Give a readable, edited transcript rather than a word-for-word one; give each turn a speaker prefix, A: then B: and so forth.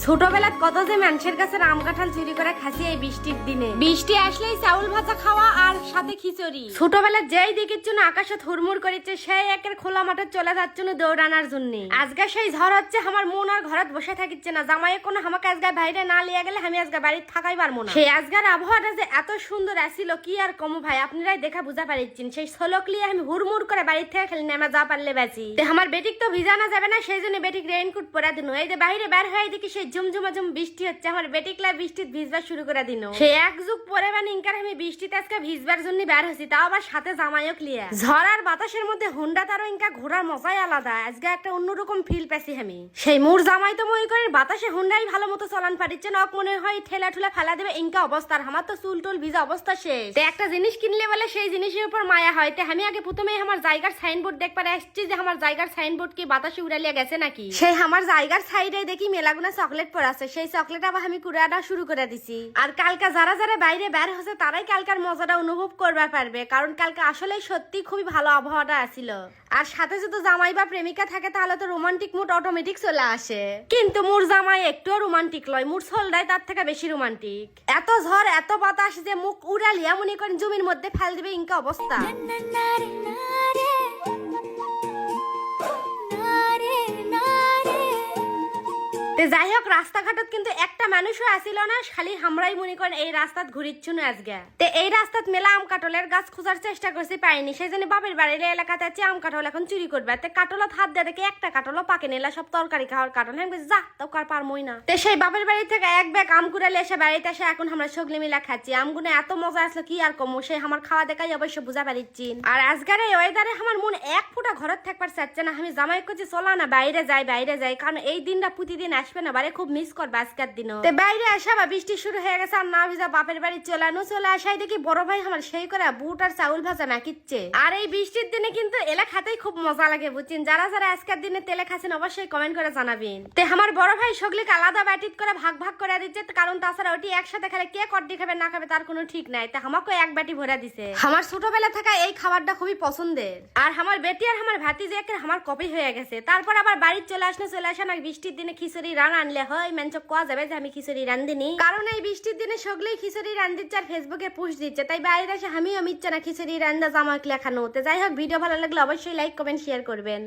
A: ছোটবেলায় কত যে মানুষের কাছে আম কাঁঠাল চুরি করে খাসি এই বৃষ্টির দিনে। বৃষ্টি আসলেই চাউল ভাজা খাওয়া আর সাথে খিচুড়ি। ছোটবেলায় যেই দিকের জন্য আকাশে থুরমুর করেছে সেই একের খোলা মাঠে চলে যাচ্ছে না দৌড়ানোর জন্য। আজকে সেই ঝড় হচ্ছে আমার মন আর ঘরে বসে থাকিচ্ছে না। জামাইয়ে কোনো আমাকে আজকে বাইরে না লিয়ে গেলে আমি আজকে বাড়িতে থাকাই পারবো না। সেই আজকের আবহাওয়াটা যে এত সুন্দর আসছিল কি আর কমো ভাই, আপনারাই দেখা বুঝা পারিচ্ছেন। সেই ছোলক লিয়ে আমি হুড়মুড় করে বাড়ির থেকে খেলি নেমে যা পারলে বাঁচি। আমার বেটিক তো ভিজানো যাবে না, সেই জন্য বেটিক রেইনকোট পরে দিন। এই যে বাইরে বের হয়ে দেখি সেই ঝুমঝুমাঝুম বৃষ্টি হচ্ছে, আমার বেটিকলা বৃষ্টিতে ভিজবা শুরু করে দিন। সে এক যুগ পরে বা নিঙ্কার আমি বৃষ্টিতে আজকে ভিজবার জন্য বের হয়েছি, তাও আবার সাথে জামাইও ক্লিয়ার। ঝড় আর বাতাসের মধ্যে হুন্ডা তারও ইনকা ঘোরার মজাই আলাদা। আজকে একটা অন্যরকম ফিল পেছি আমি। সেই মোর জামাই তো মই করে বাতাসে হুন্ডাই ভালো মতো চলান পারিচ্ছে না, মনে হয় ঠেলা ঠুলা ফেলা দেবে ইনকা অবস্থার। আমার তো চুল টুল ভিজা অবস্থা শেষ। একটা জিনিস কিনলে বলে সেই জিনিসের উপর মায়া হয়। আমি আগে প্রথমে আমার জায়গার সাইনবোর্ড দেখবার আসছি যে আমার জায়গার সাইনবোর্ড কি বাতাসে উড়ালিয়া গেছে নাকি। সেই আমার জায়গার সাইডে দেখি মেলাগুনা চকলেট পড়ে আছে, সেই চকলেট আবার আমি কুড়াটা শুরু করে দিছি। আর কালকা যারা যারা বাইরে বের হচ্ছে তারাই কালকার মজাটা অনুভব করবার পারবে, কারণ কালকে আসলে সত্যি খুবই ভালো আবহাওয়াটা আছিল। আর সাথে যদি জামাই বা প্রেমিকা থাকে তাহলে তো রোমান্টিক মুড অটোমেটিক চলে আসে। কিন্তু মোর জামাই একটুও রোমান্টিক লয়, মোর সোলডাই তার থেকে বেশি রোমান্টিক। এত ঝড় এত বাতাস যে মুখ উড়ালিয়া মনে করেন জমির মধ্যে ফেল দিবে ইনকা অবস্থা। যাই হোক, রাস্তাঘাটত কিন্তু একটা মানুষও আসিল না, খালি আমরাই মনে করেন এই রাস্তাত ঘুরিচ্ছু না আজকে। এই রাস্তাত মেলা আম কাটলের গাছ খোঁজার চেষ্টা করছি, পাইনি। সেই জন্য বাপের বাড়ির এলাকাতে আছে আম কাটল এখন চুরি করবে। কাটলত হাত দিয়ে দেখে একটা কাটলও পাকে নিলা, সব তরকারি খাওয়ার কাটল। আমি যা তো কার পারমই না। সেই বাপের বাড়ি থেকে এক ব্যাগ আম কুড়ালে এসে বাড়িতে এসে এখন আমরা সগলে মিলা খাচ্ছি। আমগুলো এত মজা আসলো কি আর কমো, সেই আমার খাওয়া দেখাই অবশ্য বুঝা পারিচ্ছি। আর আজকের এই ওয়েদারে আমার মন এক ফুটা ঘরের থাকবার চাচ্ছে না। আমি জামাই করছি চলা না বাইরে যাই, কারণ এই দিনটা প্রতিদিন আসবে না, বাড়ি খুব মিস করবে আজকের দিনও। বাইরে আসা বা বৃষ্টি শুরু হয়ে গেছে আর না ভিজা বাপের বাড়ি চলে আসাই দেখি বড় ভাই আমার সেই করে বুট আর চাউল ভাজা নাকিচ্ছে। আর এই বৃষ্টির দিনে কিন্তু এলা খাতেই খুব মজা লাগে বুঝছেন। যারা যারা আজকের দিনে তেলে খাচ্ছেন অবশ্যই কমেন্ট করে জানাবেন। আমার বড় ভাই সগলিকে আলাদা বাটিত করে ভাগ করে দিচ্ছে, কারণ তাছাড়া ওটি একসাথে খেলে কে কড্ডি খাবে না খাবে তার কোনো ঠিক নাই। আমাকে এক বাটি ভরা দিছে। আমার ছোটবেলা থাকা এই খাবারটা খুবই পছন্দের। আর আমার বেটি আর আমার ভাতিজি একে আমার কপি হয়ে গেছে। তারপর আবার বাড়িতে চলে আসে না বৃষ্টির দিনে খিচুড়ি রান্না আনলে হয় মেনচক কোয়া যাবে যে আমি খিচুড়ি রান্ধিনি, কারণ এই বৃষ্টির দিনে সগলেই খিচুড়ি রান্ধিচ্ছে আর ফেসবুকে পোস্ট দিচ্ছে। তাই বাইরে এসে আমিও মিচ্ছে না খিচুড়ি রান্না জামাক লেখানো। যাই হোক, ভিডিও ভালো লাগলে অবশ্যই লাইক কমেন্ট শেয়ার করবেন।